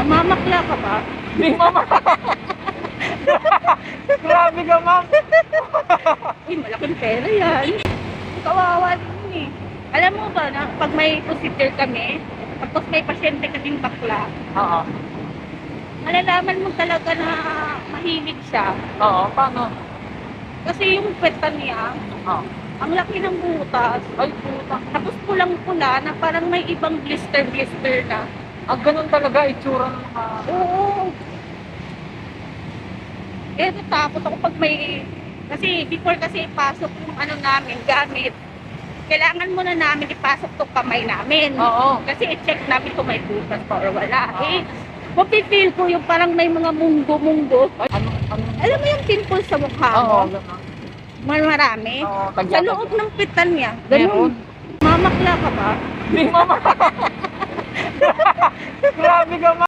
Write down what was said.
Namamakla ka ba? Hindi, mama. Grabe ka, ma'am. Uy, malaking pera yan. Kawawa din eh. Alam mo ba na pag may procedure kami, tapos may pasyente kaming bakla, Oo. malalaman mo talaga na mahilig siya. Oo, paano? Kasi yung pwetan niya, Oo. ang laki ng butas. Ay, puta. Tapos pulang-pula na parang may ibang blister-blister na. Ah, ganun talaga itsura ng mga... Oo. Eh, natakot ako pag may... Kasi before kasi ipasok yung ano namin, gamit. Kailangan muna namin ipasok tong kamay namin. Oo. Kasi i-check namin kung may butas pa or wala. Oo. Eh, mapipil ko yung parang may mga munggo-munggo. Ay, ano? Alam mo yung pimples sa mukha mo? Oo, ganun. Marami. Oo, Sa loob ng pitan niya. Meron. Ganun. Mamakla ka ba? Hindi, mama. Grabe ka, ma'am.